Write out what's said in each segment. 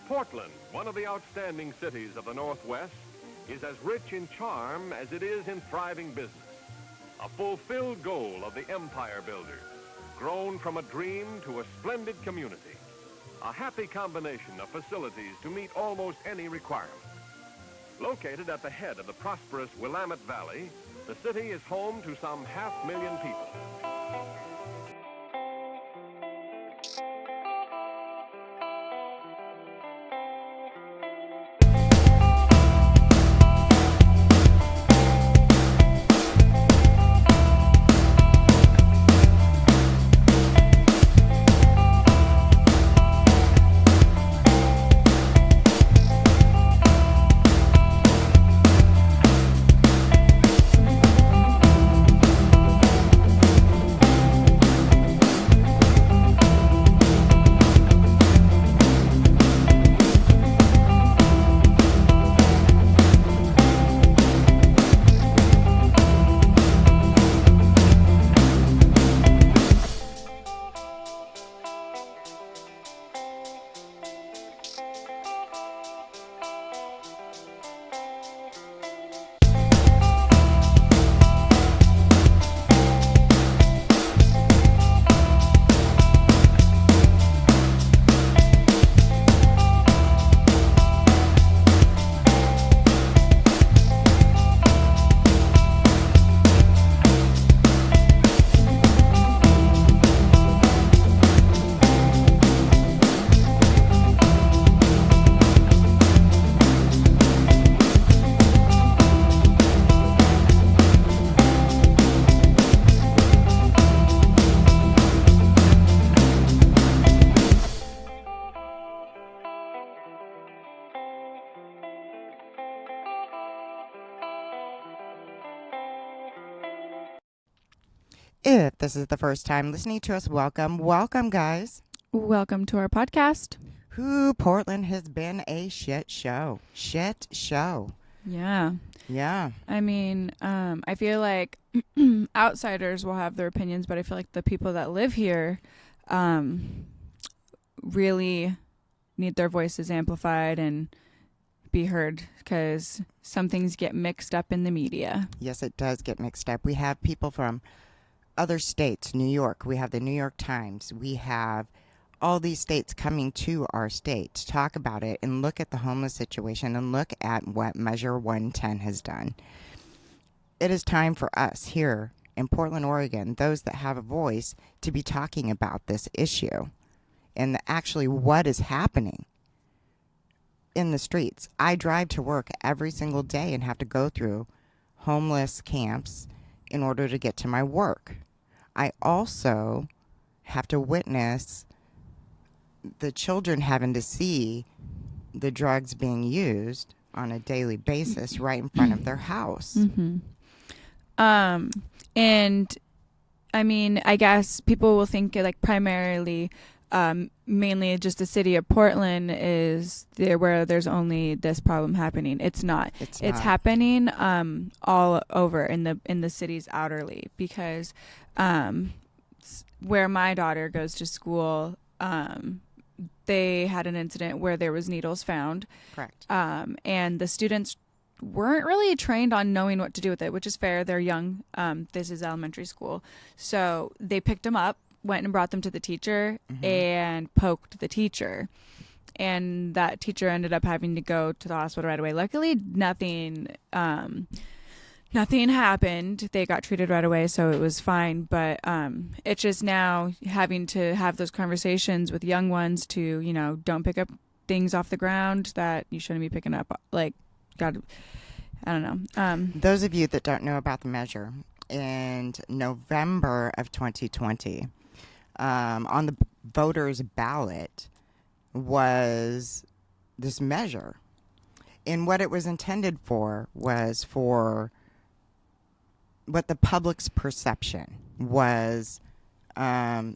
Portland, one of the outstanding cities of the Northwest, is as rich in charm as it is in thriving business. A fulfilled goal of the empire builders, grown from a dream to a splendid community. A happy combination of facilities to meet almost any requirement. Located at the head of the prosperous Willamette Valley, the city is home to some 500,000 people. If this is the first time listening to us, welcome, guys. Welcome to our podcast. Portland has been a shit show. Yeah. I mean, I feel like outsiders will have their opinions, but I feel like the people that live here really need their voices amplified and be heard, because some things get mixed up in the media. Yes, it does get mixed up. We have people from other states, New York. We have the New York Times. We have all these states coming to our state to talk about it and look at the homeless situation and look at what Measure 110 has done. It is time for us here in Portland, Oregon, those that have a voice, to be talking about this issue and actually what is happening in the streets. I drive to work every single day and have to go through homeless camps in order to get to my work. I also have to witness the children having to see the drugs being used on a daily basis right in front of their house. Mm-hmm. And I mean, I guess people will think like primarily, mainly just the city of Portland is there where there's only this problem happening. It's not. It's happening all over in the city's outerly, because where my daughter goes to school, they had an incident where there was needles found. Correct. And the students weren't really trained on knowing what to do with it, which is fair. They're young. This is elementary school. So they picked them up, went and brought them to the teacher, and poked the teacher. And that teacher ended up having to go to the hospital right away. Luckily, nothing happened. They got treated right away, so it was fine. But it's just now having to have those conversations with young ones to, don't pick up things off the ground that you shouldn't be picking up. Like, God, I don't know. Those of you that don't know about the measure, in November of 2020, on the voters' ballot was this measure. And what it was intended for was for what the public's perception was, that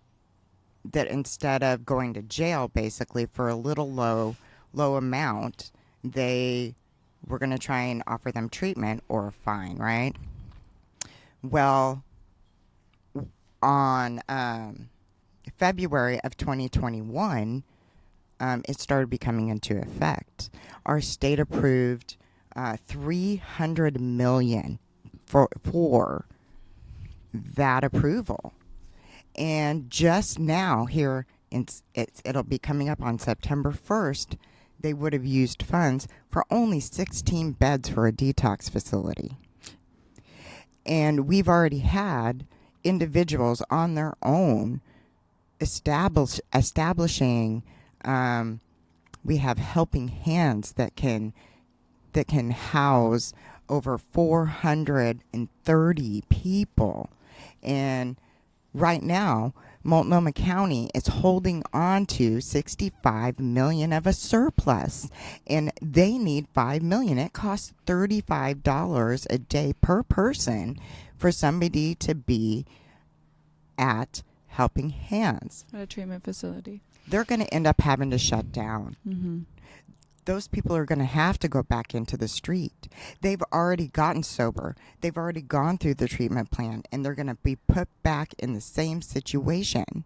instead of going to jail basically for a little low amount, they were going to try and offer them treatment or a fine, right? Well, on February of 2021, it started becoming into effect. Our state approved $300 million for that approval. And just now, here, it'll be coming up on September 1st, they would have used funds for only 16 beds for a detox facility. And we've already had individuals on their own establishing. We have helping hands that can house over 430 people. And right now, Multnomah County is holding on to $65 million of a surplus, and they need $5 million. It costs $35 a day per person for somebody to be at Helping Hands. At a treatment facility. They're going to end up having to shut down. Mm-hmm. Those people are going to have to go back into the street. They've already gotten sober. They've already gone through the treatment plan, and they're going to be put back in the same situation.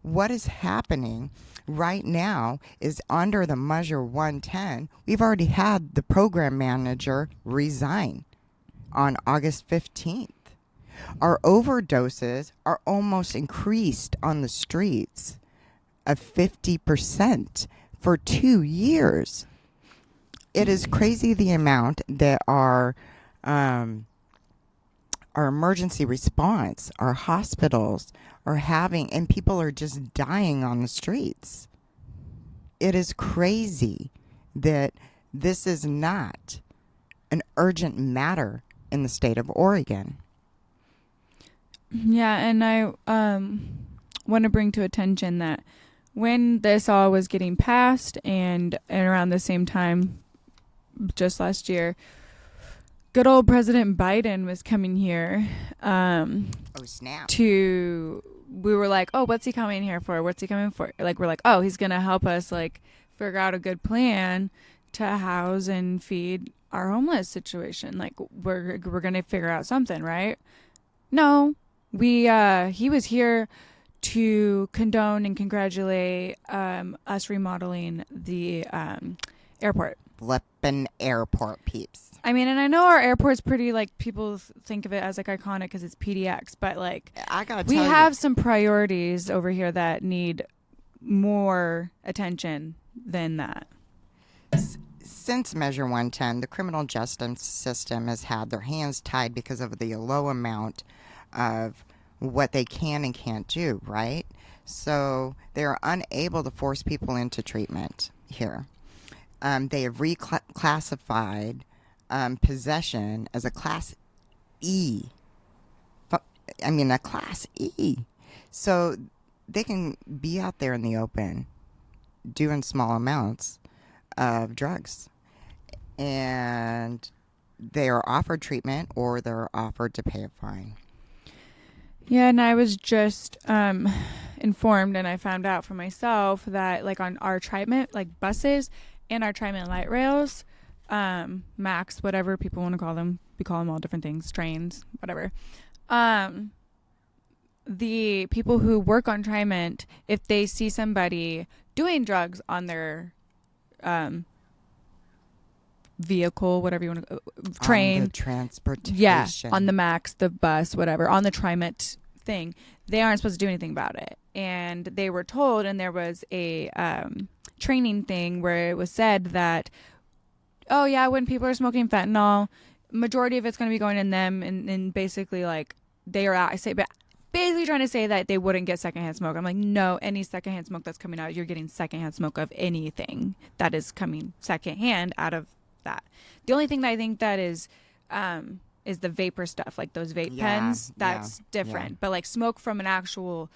What is happening right now is under the Measure 110, we've already had the program manager resign on August 15th. Our overdoses are almost increased on the streets of 50% for 2 years. It is crazy the amount that our emergency response, our hospitals are having, and people are just dying on the streets. It is crazy that this is not an urgent matter in the state of Oregon. Yeah, and I want to bring to attention that when this all was getting passed and around the same time, just last year, good old President Biden was coming here. Oh, snap. We were like, oh, what's he coming here for? What's he coming for? Like, we're like, oh, he's going to help us, like, figure out a good plan to house and feed our homeless situation. Like, we're going to figure out something, right? No, he was here to condone and congratulate us remodeling the airport. Flippin' airport, peeps. I mean, and I know our airport's pretty, like, people think of it as, like, iconic because it's PDX, but, like, I gotta we tell you, have some priorities over here that need more attention than that. Since Measure 110, the criminal justice system has had their hands tied because of the low amount of what they can and can't do, right? So they're unable to force people into treatment here. They have reclassified possession as a Class E. A Class E. So they can be out there in the open doing small amounts of drugs. And they are offered treatment or they're offered to pay a fine. Yeah, and I was just informed, and I found out for myself that, like, on our treatment, like, buses and our treatment light rails, MAX, whatever people want to call them, we call them all different things, trains, whatever. The people who work on treatment, if they see somebody doing drugs on their vehicle, whatever you want to, train, on the transportation, yeah, on the MAX, the bus, whatever, on the TriMet thing, they aren't supposed to do anything about it. And they were told, and there was a training thing where it was said that, oh yeah, when people are smoking fentanyl, majority of it's going to be going in them, and basically, like, they are basically trying to say that they wouldn't get secondhand smoke. I'm like, no, any secondhand smoke that's coming out, you're getting secondhand smoke of anything that is coming secondhand out of that. The only thing that I think that is the vapor stuff, like those vape pens. That's different. Yeah. But, like, smoke from an actual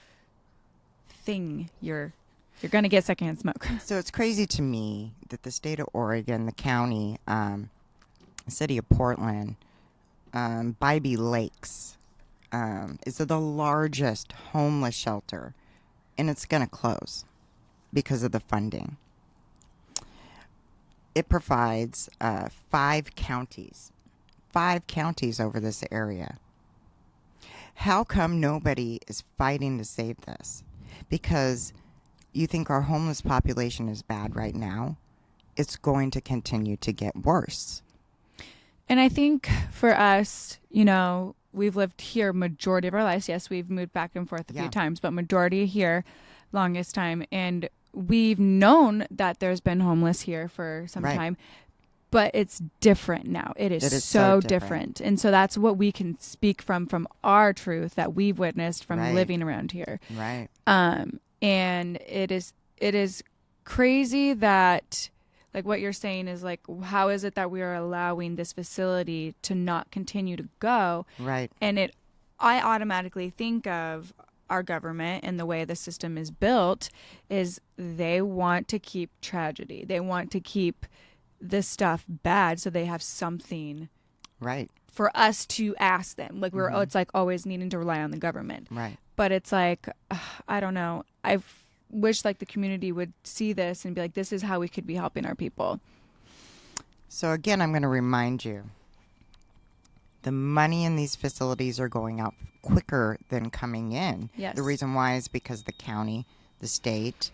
thing, you're going to get secondhand smoke. So it's crazy to me that the state of Oregon, the county, the city of Portland, Bybee Lakes is the largest homeless shelter, and it's going to close because of the funding. It provides 5 counties over this area. How come nobody is fighting to save this? Because you think our homeless population is bad right now, it's going to continue to get worse. And I think for us, you know, we've lived here majority of our lives. Yes, we've moved back and forth a few times, but majority here, longest time. And we've known that there's been homeless here for some time, but it's different now. It is so different. And so that's what we can speak from our truth that we've witnessed from living around here. Right. And it is crazy that, like, what you're saying is, like, how is it that we are allowing this facility to not continue to go? Right. And I automatically think of our government and the way the system is built is they want to keep tragedy. They want to keep this stuff bad so they have something for us to ask them. Like, it's like always needing to rely on the government. Right. But it's like, I don't know. I wish like the community would see this and be like, this is how we could be helping our people. So again, I'm going to remind you, the money in these facilities are going out quicker than coming in. Yes. The reason why is because the county, the state,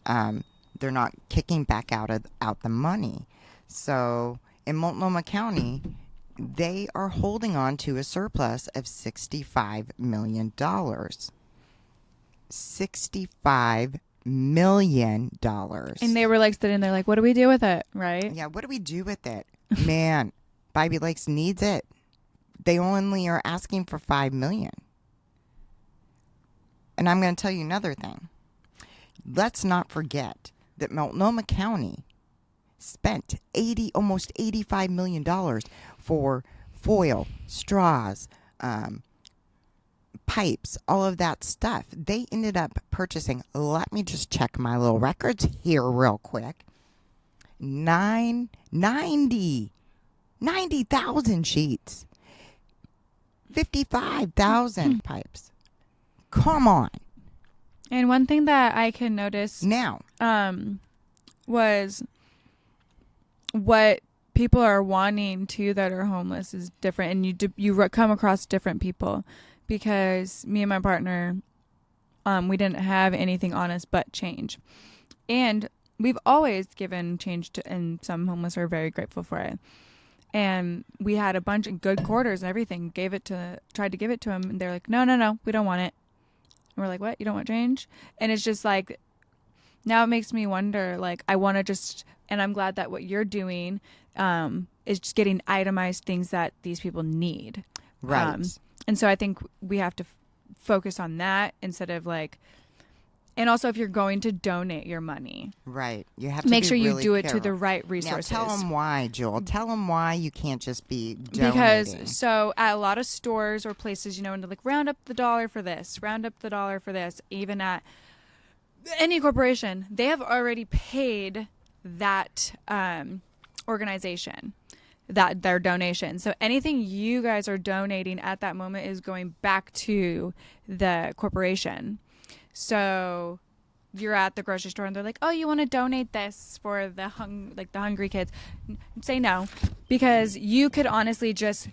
they're not kicking back out the money. So in Multnomah County, they are holding on to a surplus of $65 million. $65 million. And they were like sitting there like, what do we do with it? Right? Yeah, what do we do with it? Man, Bybee Lakes needs it. They only are asking for $5 million. And I'm going to tell you another thing. Let's not forget that Multnomah County spent almost $85 million for foil, straws, pipes, all of that stuff. They ended up purchasing, let me just check my little records here real quick, 90,000 sheets, 55,000 pipes. Come on. And one thing that I can notice now was what people are wanting too that are homeless is different, and you come across different people, because me and my partner, we didn't have anything on us but change, and we've always given change to, and some homeless are very grateful for it. And we had a bunch of good quarters and everything, tried to give it to them, and they're like, no, we don't want it. And we're like, what? You don't want change? And it's just like, now it makes me wonder, like, I want to just, and I'm glad that what you're doing is just getting itemized things that these people need. Right. And so I think we have to focus on that instead of like, and also if you're going to donate your money. Right. You have to make sure you really do it careful. to the right resources. Now tell them why, Juel. Tell them why you can't just be donating. Because so at a lot of stores or places, you know, and they're like, round up the dollar for this, round up the dollar for this. Even at any corporation, they have already paid that organization that their donation. So anything you guys are donating at that moment is going back to the corporation. So you're at the grocery store and they're like, oh, you want to donate this for the hungry kids? Say no, because you could honestly just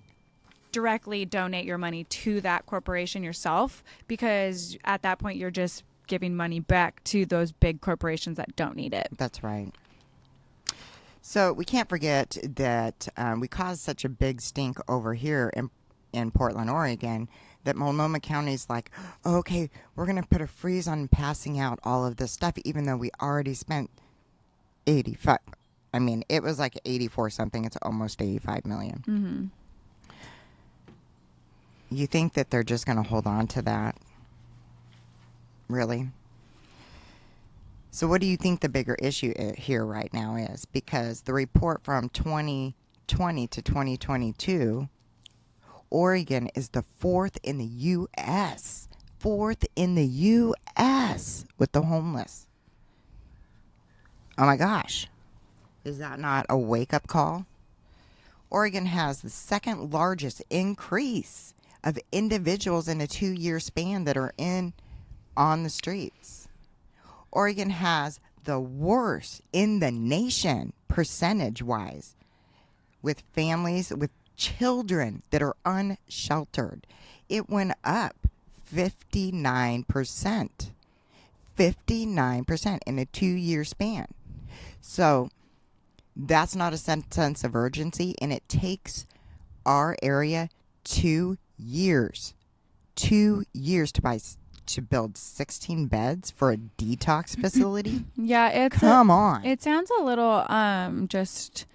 directly donate your money to that corporation yourself, because at that point you're just giving money back to those big corporations that don't need it. That's right. So we can't forget that we caused such a big stink over here in Portland, Oregon, that Multnomah County's like, oh, okay, we're going to put a freeze on passing out all of this stuff, even though we already spent 85. I mean, it was like 84 something. It's almost 85 million. Mm-hmm. You think that they're just going to hold on to that? Really? So what do you think the bigger issue here right now is? Because the report from 2020 to 2022, Oregon is the fourth in the U.S. Fourth in the U.S. with the homeless. Oh my gosh. Is that not a wake-up call? Oregon has the second largest increase of individuals in a 2-year span that are on the streets. Oregon has the worst in the nation, percentage-wise, with families with children that are unsheltered. It went up 59%. 59% in a 2-year span. So that's not a sense of urgency, and it takes our area 2 years. 2 years to build 16 beds for a detox facility. Yeah, Come on. It sounds a little just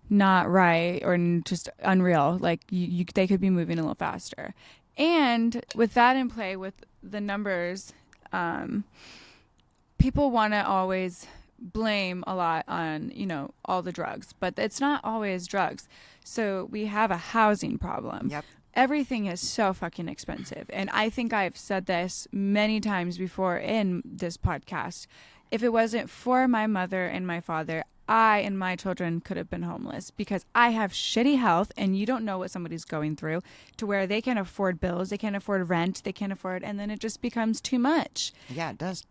not right or just unreal. Like they could be moving a little faster. And with that in play, with the numbers, people want to always blame a lot on, all the drugs, but it's not always drugs. So we have a housing problem. Yep. Everything is so fucking expensive. And I think I've said this many times before in this podcast. If it wasn't for my mother and my father, I and my children could have been homeless, because I have shitty health, and you don't know what somebody's going through, to where they can't afford bills, they can't afford rent, they can't afford, and then it just becomes too much. Yeah, it does.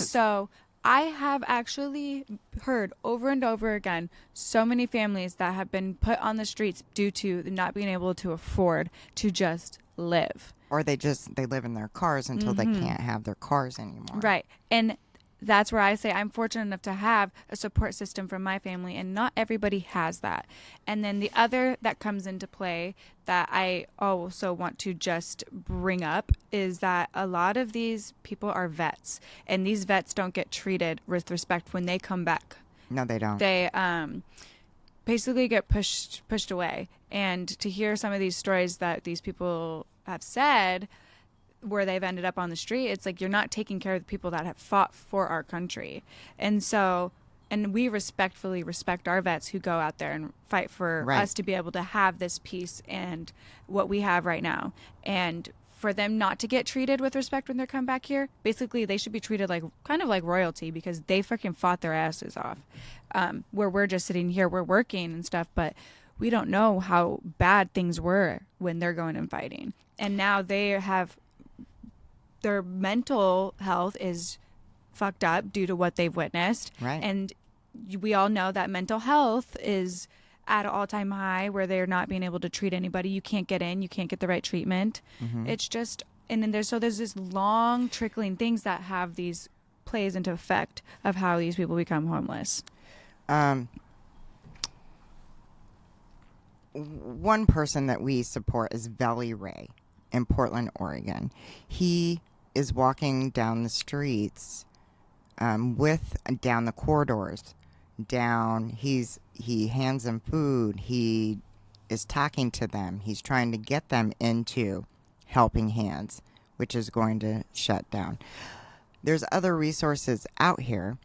So I have actually heard over and over again so many families that have been put on the streets due to not being able to afford to just live. Or they live in their cars until they can't have their cars anymore. Right. And that's where I say I'm fortunate enough to have a support system from my family, and not everybody has that. And then the other that comes into play that I also want to just bring up is that a lot of these people are vets, and these vets don't get treated with respect when they come back. No, they don't. They basically get pushed away. And to hear some of these stories that these people have said, where they've ended up on the street, it's like you're not taking care of the people that have fought for our country. And we respectfully respect our vets who go out there and fight for us to be able to have this peace and what we have right now. And for them not to get treated with respect when they come back here, basically they should be treated like kind of like royalty, because they freaking fought their asses off. Where we're just sitting here, we're working and stuff, but we don't know how bad things were when they're going and fighting. And now their mental health is fucked up due to what they've witnessed. Right. And we all know that mental health is at an all-time high, where they're not being able to treat anybody. You can't get in. You can't get the right treatment. It's just, and then there's this long trickling things that have these plays into effect of how these people become homeless. One person that we support is Velly Ray in Portland, Oregon. He is walking down the streets, down the corridors, he hands them food, he is talking to them, he's trying to get them into Helping Hands, which is going to shut down. There's other resources out here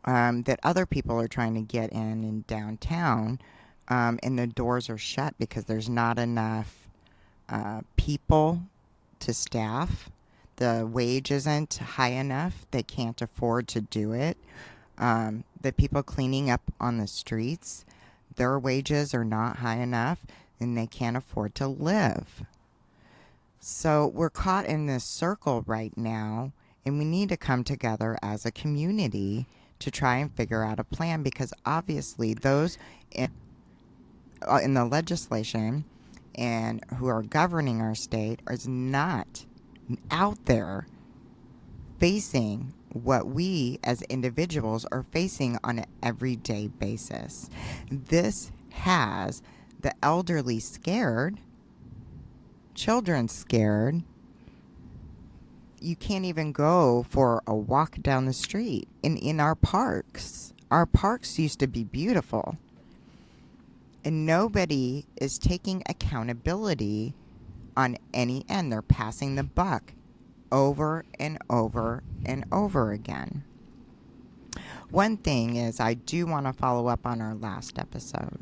that other people are trying to get in downtown, and the doors are shut because there's not enough people to staff. The wage isn't high enough. They can't afford to do it. The people cleaning up on the streets, their wages are not high enough, and they can't afford to live. So we're caught in this circle right now, and we need to come together as a community to try and figure out a plan, because obviously those in the legislation and who are governing our state is not out there facing what we as individuals are facing on an everyday basis. This has the elderly scared, children scared. You can't even go for a walk down the street in our parks. Our parks used to be beautiful. And nobody is taking accountability on any end. They're passing the buck over and over and over again. One thing is, I do want to follow up on our last episode.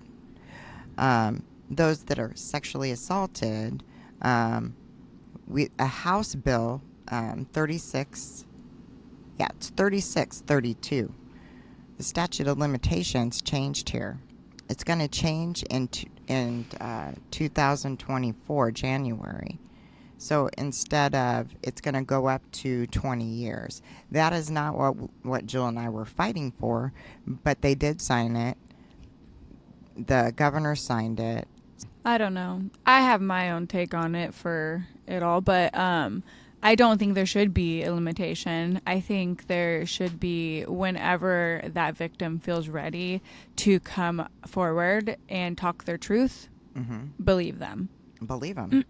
Those that are sexually assaulted, a House Bill 3632. The statute of limitations changed here. It's going to change in 2024, January. So instead of, it's going to go up to 20 years. That is not what Jill and I were fighting for, but they did sign it. The governor signed it. I don't know. I have my own take on it for it all, but I don't think there should be a limitation. I think there should be, whenever that victim feels ready to come forward and talk their truth, believe them. Believe them.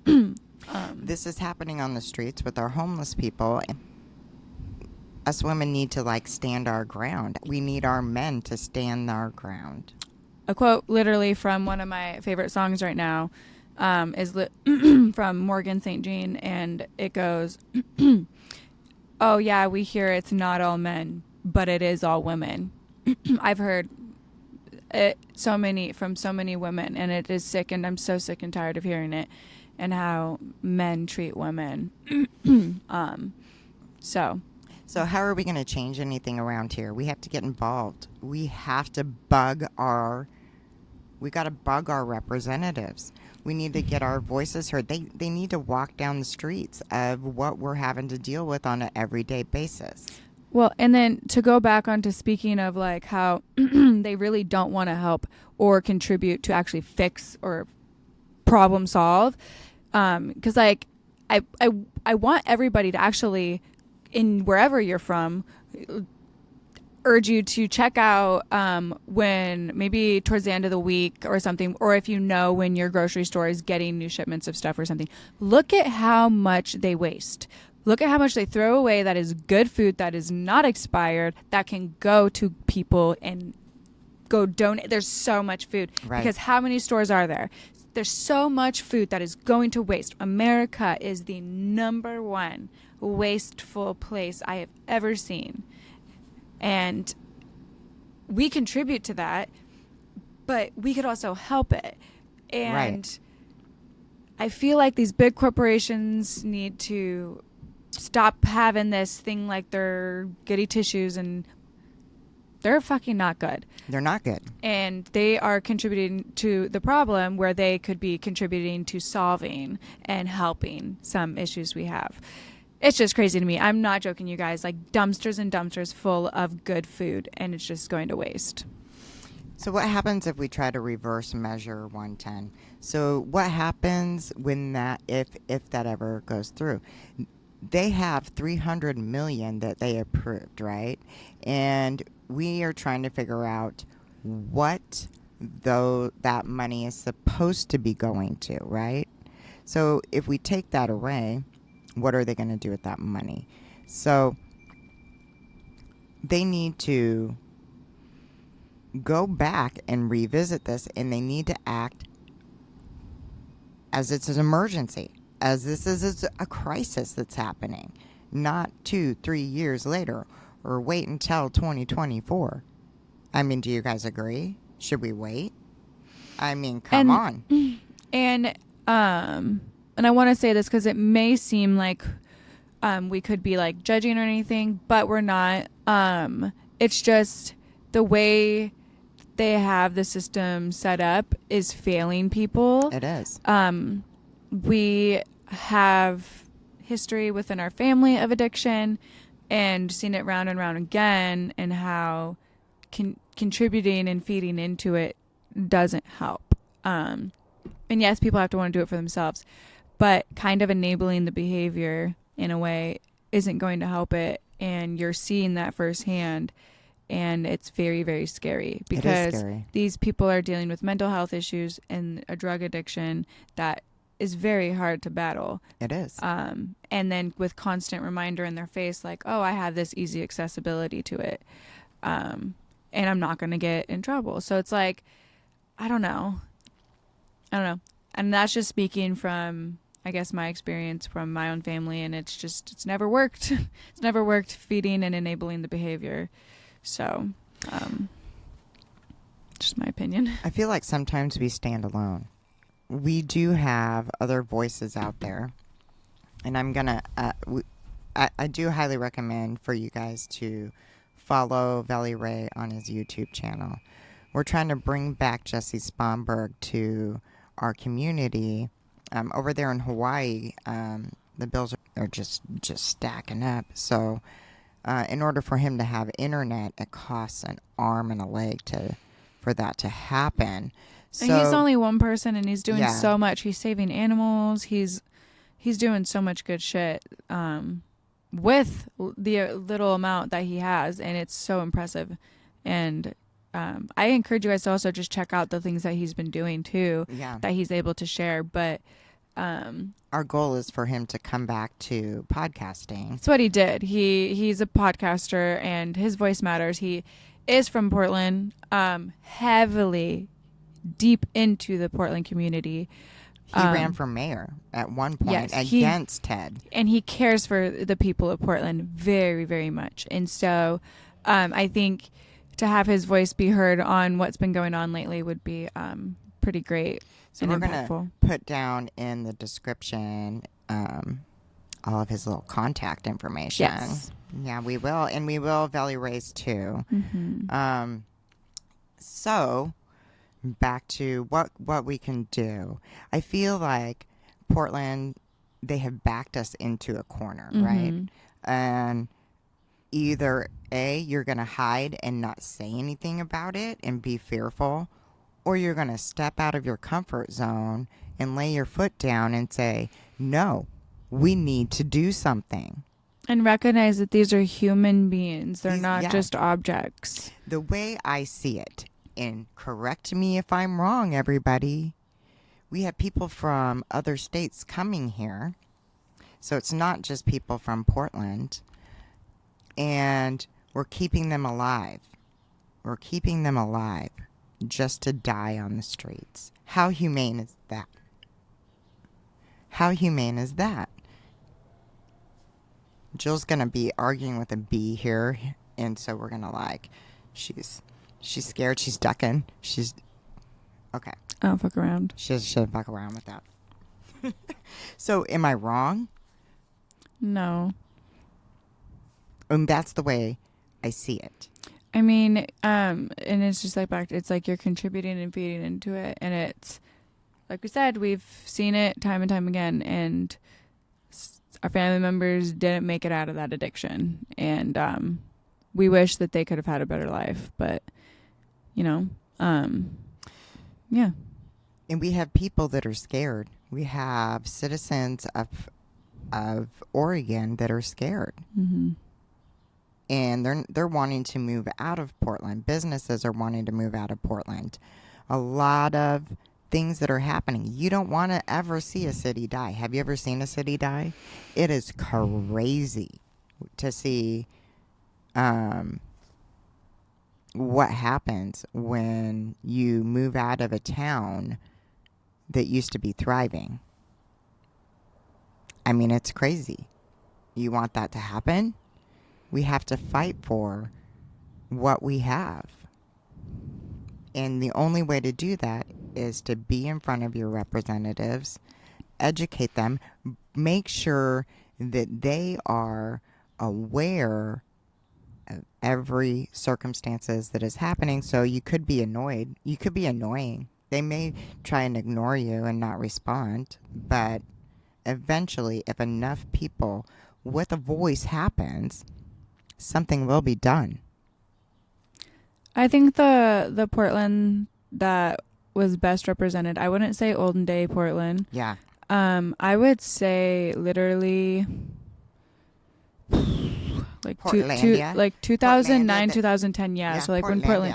This is happening on the streets with our homeless people. Us women need to like stand our ground. We need our men to stand our ground. A quote literally from one of my favorite songs right now is from Morgan St. Jean, and it goes, "Oh yeah, we hear it's not all men, but it is all women." I've heard it from so many women, and it is sick, and I'm so sick and tired of hearing it, and how men treat women. So how are we going to change anything around here? We have to get involved. We have to we got to bug our representatives. We need to get our voices heard. They need to walk down the streets of what we're having to deal with on an everyday basis. Well, and then to go back onto speaking of like how they really don't want to help or contribute to actually fix or problem solve. Because like I want everybody to actually, in wherever you're from, urge you to check out when maybe towards the end of the week or something, or if you know when your grocery store is getting new shipments of stuff or something, look at how much they waste. Look at how much they throw away that is good food, that is not expired, that can go to people and go donate. There's so much food. Right. Because how many stores are there? There's so much food that is going to waste. America is the number one wasteful place I have ever seen. And we contribute to that, but we could also help it. And right. I feel like these big corporations need to stop having this thing like they're goody tissues, and they're fucking not good. They're not good. And they are contributing to the problem where they could be contributing to solving and helping some issues we have. It's just crazy to me. I'm not joking, you guys. Like dumpsters and dumpsters full of good food, and it's just going to waste. So what happens if we try to reverse measure 110? So what happens when if that ever goes through? They have 300 million that they approved, right? And we are trying to figure out what that money is supposed to be going to, right? So if we take that away, what are they going to do with that money? So they need to go back and revisit this, and they need to act as it's an emergency, as this is a crisis that's happening, not 2-3 years later, or wait until 2024. I mean, do you guys agree? Should we wait? I mean, come on. And I want to say this because it may seem like we could be like judging or anything, but we're not. It's just the way they have the system set up is failing people. It is. We have history within our family of addiction and seen it round and round again, and how contributing and feeding into it doesn't help. And yes, people have to want to do it for themselves, but kind of enabling the behavior in a way isn't going to help it. And you're seeing that firsthand, and it's very, very scary because these people are dealing with mental health issues and a drug addiction that is very hard to battle. It is. And then with constant reminder in their face, like, oh, I have this easy accessibility to it. And I'm not going to get in trouble. So it's like, I don't know. And that's just speaking from, I guess, my experience from my own family. And it's never worked. It's never worked feeding and enabling the behavior. So, just my opinion. I feel like sometimes we stand alone. We do have other voices out there. And I'm going to, I do highly recommend for you guys to follow Velly Ray on his YouTube channel. We're trying to bring back Jessie Sponberg to our community. Over there in Hawaii, the bills are just stacking up. So in order for him to have internet, it costs an arm and a leg for that to happen. So and he's only one person, and he's doing so much. He's saving animals. He's he's doing so much good shit with the little amount that he has, and it's so impressive. And I encourage you guys to also just check out the things that he's been doing too, that he's able to share. But our goal is for him to come back to podcasting. That's what he did. He's a podcaster, and his voice matters. He is from Portland, heavily deep into the Portland community. He ran for mayor at one point against Ted. And he cares for the people of Portland very, very much. And so I think to have his voice be heard on what's been going on lately would be pretty great. So we're going to put down in the description all of his little contact information. Yes. Yeah, we will. And we will Velly Ray's too. Mm-hmm. So back to what we can do. I feel like Portland, they have backed us into a corner, right? And either A, you're going to hide and not say anything about it and be fearful, or you're going to step out of your comfort zone and lay your foot down and say, no, we need to do something. And recognize that these are human beings. They're not just objects. The way I see it, and correct me if I'm wrong, everybody, we have people from other states coming here. So it's not just people from Portland. And we're keeping them alive. We're keeping them alive just to die on the streets. How humane is that? How humane is that? Jill's going to be arguing with a bee here. And so we're going to she's scared. She's ducking. She's okay. I don't fuck around. She should fuck around with that. So am I wrong? No. And that's the way I see it. I mean, and it's just it's like you're contributing and feeding into it. And it's, like we said, we've seen it time and time again. And our family members didn't make it out of that addiction. And we wish that they could have had a better life. But, yeah. And we have people that are scared. We have citizens of Oregon that are scared. Mm-hmm. And they're wanting to move out of Portland. Businesses are wanting to move out of Portland. A lot of things that are happening. You don't want to ever see a city die. Have you ever seen a city die? It is crazy to see what happens when you move out of a town that used to be thriving. I mean, it's crazy. You want that to happen? We have to fight for what we have. And the only way to do that is to be in front of your representatives, educate them, make sure that they are aware of every circumstances that is happening. So you could be annoyed. You could be annoying. They may try and ignore you and not respond. But eventually, if enough people with a voice happens, something will be done. I think the Portland that was best represented, I wouldn't say olden day Portland. Yeah. I would say literally like 2009, 2010. Yeah. So like when Portland.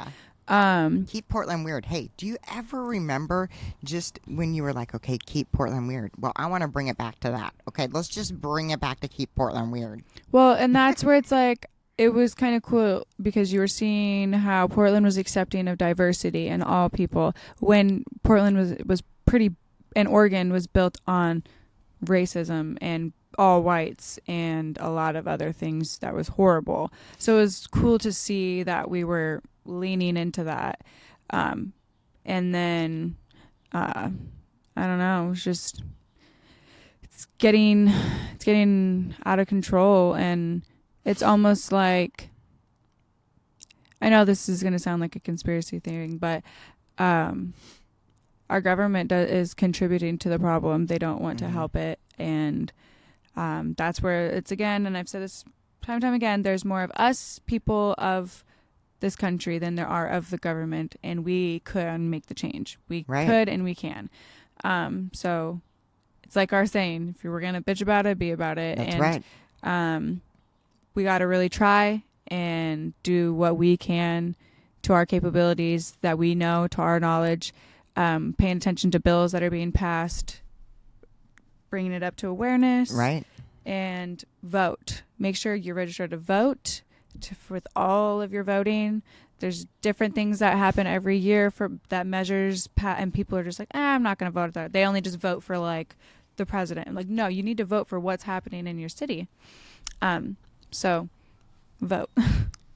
Keep Portland weird. Hey, do you ever remember just when you were like, okay, keep Portland weird? Well, I want to bring it back to that. Okay, let's just bring it back to keep Portland weird. Well, and that's where it's like, it was kind of cool because you were seeing how Portland was accepting of diversity and all people when Portland was pretty, and Oregon was built on racism and all whites and a lot of other things that was horrible. So it was cool to see that we were leaning into that. And then, I don't know, it's getting out of control, and it's almost like, I know this is going to sound like a conspiracy theory, but our government is contributing to the problem. They don't want to help it. And that's where it's, again, and I've said this time and time again, there's more of us people of this country than there are of the government, and we could make the change. We could and we can. So It's like our saying, if you were going to bitch about it, be about it. That's and, right. We got to really try and do what we can to our capabilities that we know, to our knowledge, paying attention to bills that are being passed, bringing it up to awareness. Right. And vote. Make sure you're registered to vote with all of your voting. There's different things that happen every year for that measures, and people are just like, I'm not going to vote at that. They only just vote for like the president. I'm like, no, you need to vote for what's happening in your city. So vote.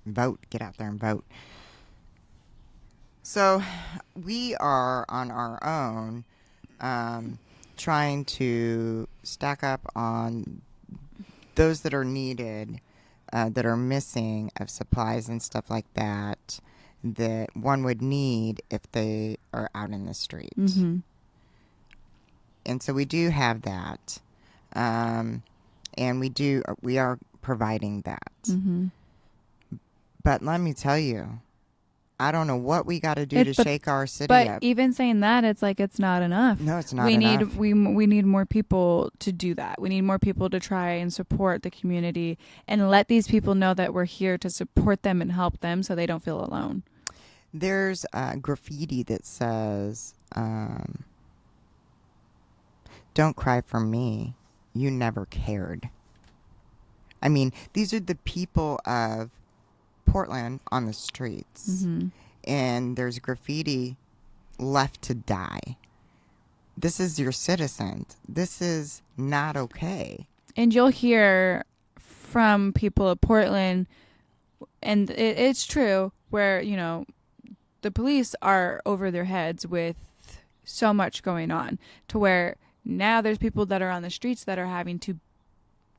Vote. Get out there and vote. So we are on our own trying to stack up on those that are needed, that are missing of supplies and stuff like that one would need if they are out in the street. Mm-hmm. And so we do have that. And we are providing that. Mm-hmm. But let me tell you, I don't know what we got to do to shake our city up. But even saying that, it's like it's not enough. No, it's not enough. We need more people to do that. We need more people to try and support the community and let these people know that we're here to support them and help them so they don't feel alone. There's graffiti that says, "Don't cry for me. You never cared." I mean, these are the people of Portland on the streets. Mm-hmm. And there's graffiti, "Left to die." This is your citizens. This is not okay. And you'll hear from people of Portland, and it's true, where, you know, the police are over their heads with so much going on, to where now there's people that are on the streets that are having to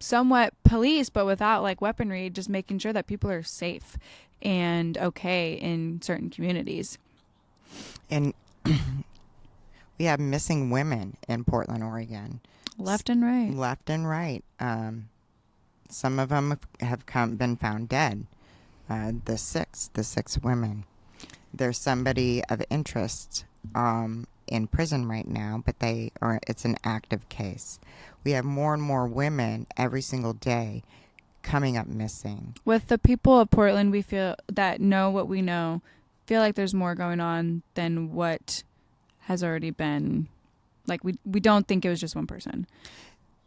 somewhat police, but without like weaponry, just making sure that people are safe and okay in certain communities. And we have missing women in Portland, Oregon. Left and right. Left and right. Some of them have been found dead. The six women. There's somebody of interest in prison right now, but it's an active case. We have more and more women every single day coming up missing. With the people of Portland, we feel that know what we know, feel like there's more going on than what has already been. Like, we don't think it was just one person.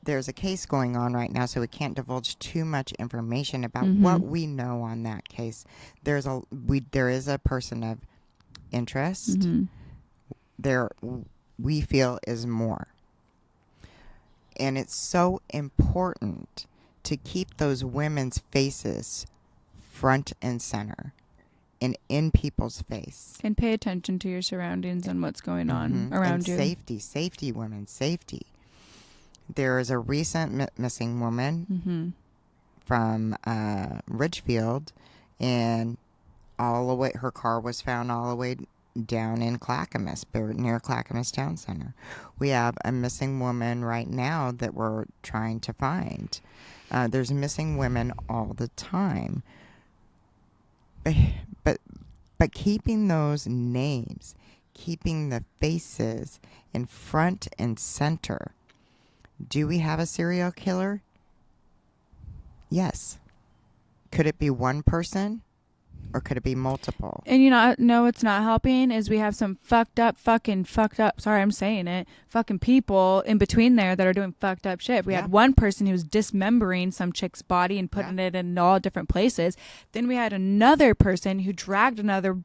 There's a case going on right now, so we can't divulge too much information about Mm-hmm. what we know on that case. There is a person of interest. Mm-hmm. There, we feel, is more. And it's so important to keep those women's faces front and center and in people's face. And pay attention to your surroundings and what's going on around you. Safety, women, safety. There is a recent missing woman from Ridgefield, and all the way, her car was found all the way down in Clackamas, near Clackamas Town Center. We have a missing woman right now that we're trying to find. There's missing women all the time. But keeping those names, keeping the faces in front and center. Do we have a serial killer? Yes. Could it be one person? Or could it be multiple? And, you know, no, it's not helping is we have some fucked up, sorry, I'm saying it, fucking people in between there that are doing fucked up shit. We had one person who was dismembering some chick's body and putting it in all different places. Then we had another person who dragged another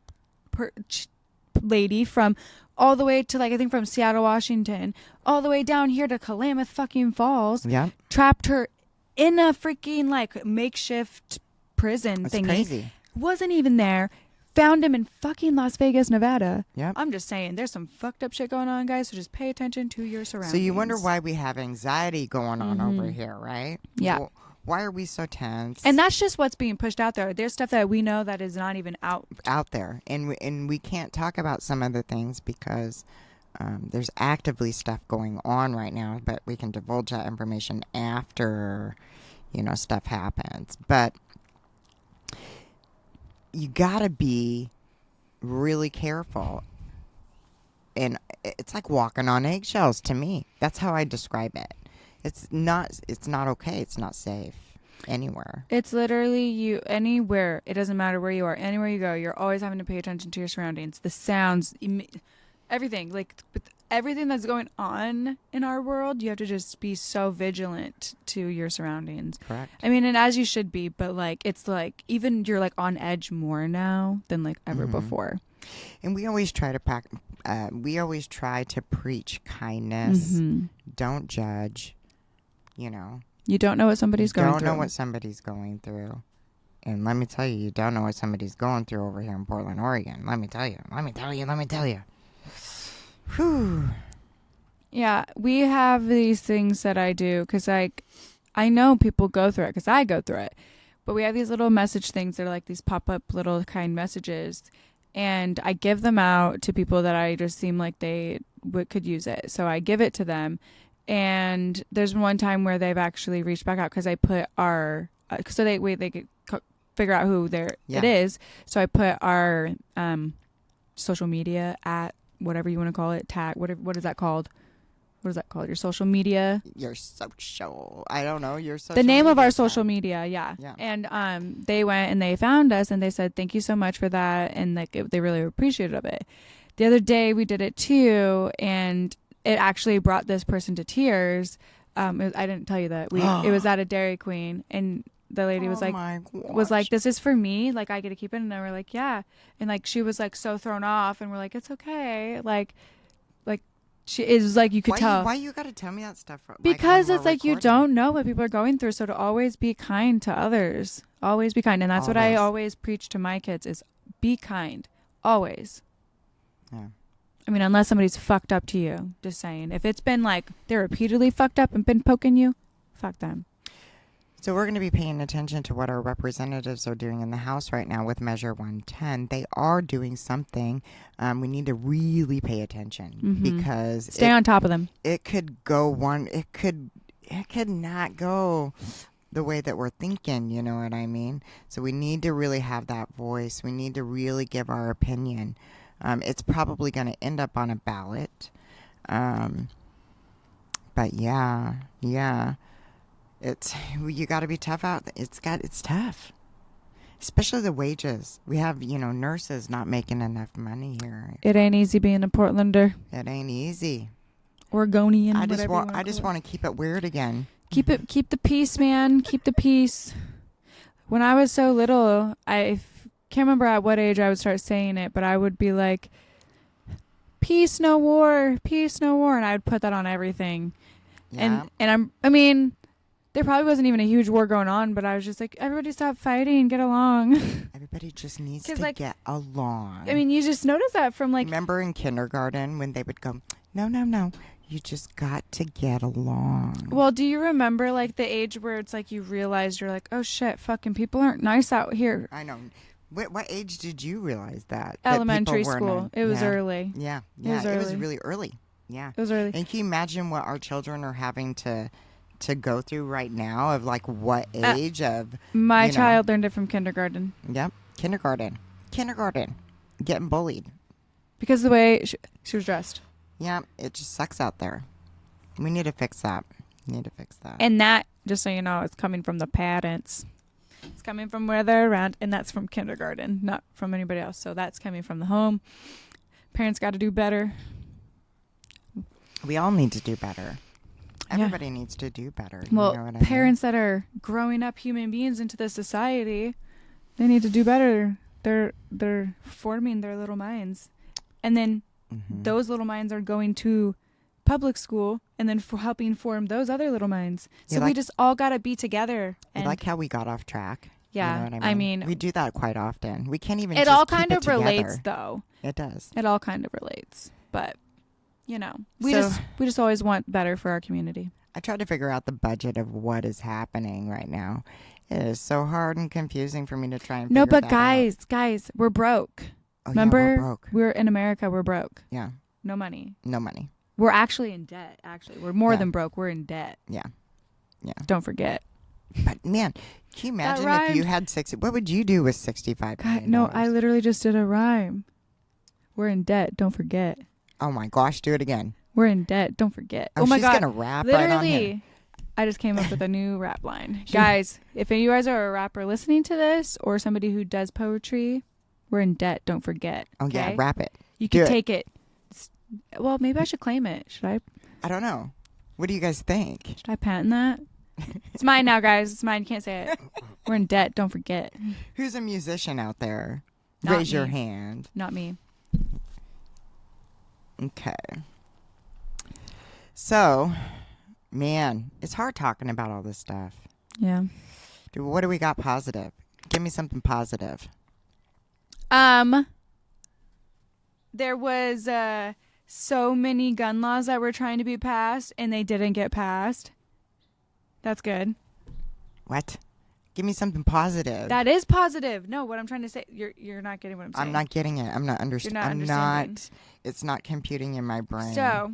lady from all the way to, like, I think from Seattle, Washington, all the way down here to Klamath fucking Falls. Yeah. Trapped her in a freaking, like, makeshift prison That's thingy. crazy. Wasn't even there. Found him in fucking Las Vegas, Nevada. Yep. I'm just saying, there's some fucked up shit going on, guys. So just pay attention to your surroundings. So you wonder why we have anxiety going on over here, right? Yeah. Well, why are we so tense? And that's just what's being pushed out there. There's stuff that we know that is not even out there, and we can't talk about some of the things because there's actively stuff going on right now. But we can divulge that information after, stuff happens. But you gotta be really careful. And it's like walking on eggshells to me. That's how I describe it. It's not okay. It's not safe anywhere. It's literally you anywhere. It doesn't matter where you are. Anywhere you go, you're always having to pay attention to your surroundings, the sounds, everything. Like with everything that's going on in our world, you have to just be so vigilant to your surroundings. Correct. I mean, and as you should be, but like it's like even you're like on edge more now than like ever before. And we always try to preach kindness. Don't judge. You know. You don't know what somebody's going through. You don't know what somebody's going through. And let me tell you, you don't know what somebody's going through over here in Portland, Oregon. Let me tell you. Whew. Yeah, we have these things that I do because I know people go through it because I go through it. But we have these little message things that are like these pop-up little kind messages. And I give them out to people that I just seem like they could use it. So I give it to them. And there's one time where they've actually reached back out because I put our so they could figure out who it is. So I put our social media at whatever you want to call it, tag. What is that called? What is that called? Your social media. Your social. I don't know. Your social. The name of our tag. social media. Yeah. And they went and they found us and they said thank you so much for that and like they really appreciated of it. The other day we did it too and it actually brought this person to tears. I didn't tell you that. It was at a Dairy Queen, and the lady was like, "This is for me. Like, I get to keep it." And they were like, "Yeah." And like, she was like so thrown off, and we're like, "It's okay." Like she is like you could tell. Why you got to tell me that stuff? Because it's like you don't know what people are going through. So to always be kind to others, always be kind, and that's what I always preach to my kids: is be kind, always. Yeah. I mean, unless somebody's fucked up to you. Just saying. If it's been like they're repeatedly fucked up and been poking you, fuck them. So we're going to be paying attention to what our representatives are doing in the House right now with Measure 110. They are doing something. We need to really pay attention because stay on top of them. It could go it could not go the way that we're thinking, you know what I mean? So we need to really have that voice. We need to really give our opinion. It's probably going to end up on a ballot. But yeah. You got to be tough out. It's tough. Especially the wages. We have, nurses not making enough money here. It ain't easy being a Portlander. It ain't easy. Oregonian. I just want to keep it weird again. Keep the peace, man. Keep the peace. When I was so little, I can't remember at what age I would start saying it, but I would be like, peace, no war, peace, no war. And I would put that on everything. Yeah. And I mean, there probably wasn't even a huge war going on, but I was just like, everybody stop fighting and get along. Everybody just needs to get along. I mean, you just notice that from like... Remember in kindergarten when they would go, no, you just got to get along. Well, do you remember like the age where it's like you realized you're like, oh shit, fucking people aren't nice out here? I know. What age did you realize that? Elementary school. It was early. Yeah. It was really early. Yeah. It was early. And can you imagine what our children are having to go through right now of like what age of... My child learned it from kindergarten. Yep. Kindergarten. Getting bullied. Because the way she was dressed. Yeah. It just sucks out there. We need to fix that. And that, just so you know, it's coming from the parents. It's coming from where they're around, and that's from kindergarten, not from anybody else. So that's coming from the home. Parents got to do better. We all need to do better. Everybody needs to do better. Well, you know what parents that are growing up human beings into this society, they need to do better. They're forming their little minds. And then those little minds are going to public school and then for helping form those other little minds. So we just all got to be together. And like how we got off track. Yeah. You know what I mean? We do that quite often. We can't even It all kind of relates though. It does. It all kind of relates. But, we just always want better for our community. I tried to figure out the budget of what is happening right now. It is so hard and confusing for me to try and figure that out. guys, we're broke. Oh, remember? Yeah, we're broke. We're in America, we're broke. Yeah. No money. We're actually in debt, actually. We're more than broke. We're in debt. Yeah. Don't forget. But, man, can you imagine if you had what would you do with $65 million? No, I literally just did a rhyme. We're in debt. Don't forget. Oh my gosh, do it again. We're in debt. Don't forget. Oh, my she's God. gonna rap right on here. Literally, I just came up with a new rap line. Guys, if you guys are a rapper listening to this or somebody who does poetry, we're in debt. Don't forget. Oh yeah, okay? rap it. You Do can it. take it. Well, maybe I should claim it. Should I? I don't know. What do you guys think? Should I patent that? It's mine now, guys. It's mine. You can't say it. We're in debt. Don't forget. Who's a musician out there? Not Raise your me. hand. Not me. Okay. So, man, it's hard talking about all this stuff. Yeah. What do we got positive? Give me something positive. There was so many gun laws that were trying to be passed, and they didn't get passed. That's good. What? Give me something positive. That is positive. No, what I'm trying to say, you're not getting what I'm saying. I'm not getting it. I'm not understanding. You're not understanding. It's not computing in my brain. So,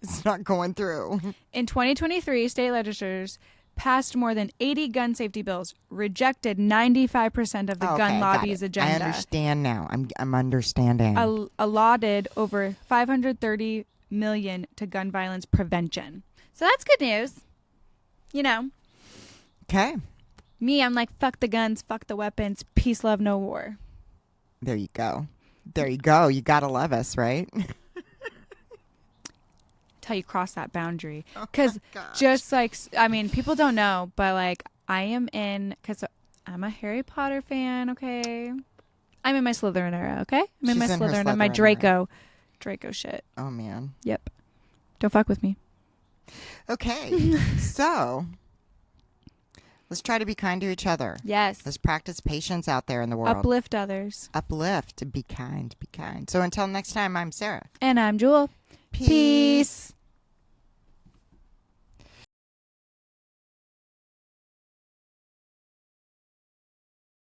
it's not going through. in 2023, state legislatures passed more than 80 gun safety bills, rejected 95% of the Okay, gun got lobby's it. agenda. I understand now. I'm understanding. Allotted over $530 million to gun violence prevention. So that's good news. You know, Okay. me, I'm like, fuck the guns, fuck the weapons, peace, love, no war. There you go. There you go. You gotta love us, right? Till you cross that boundary. Because gosh. just like, I mean, people don't know, but like, I am in, because I'm a Harry Potter fan, okay? I'm in my Slytherin era, okay? I'm in my She's in her Slytherin era, my Slytherin Draco shit. Oh man. Yep. Don't fuck with me. Okay. So let's try to be kind to each other. Yes. Let's practice patience out there in the world. Uplift others. Uplift. Be kind. Be kind. So until next time, I'm Sarah. And I'm Juel. Peace.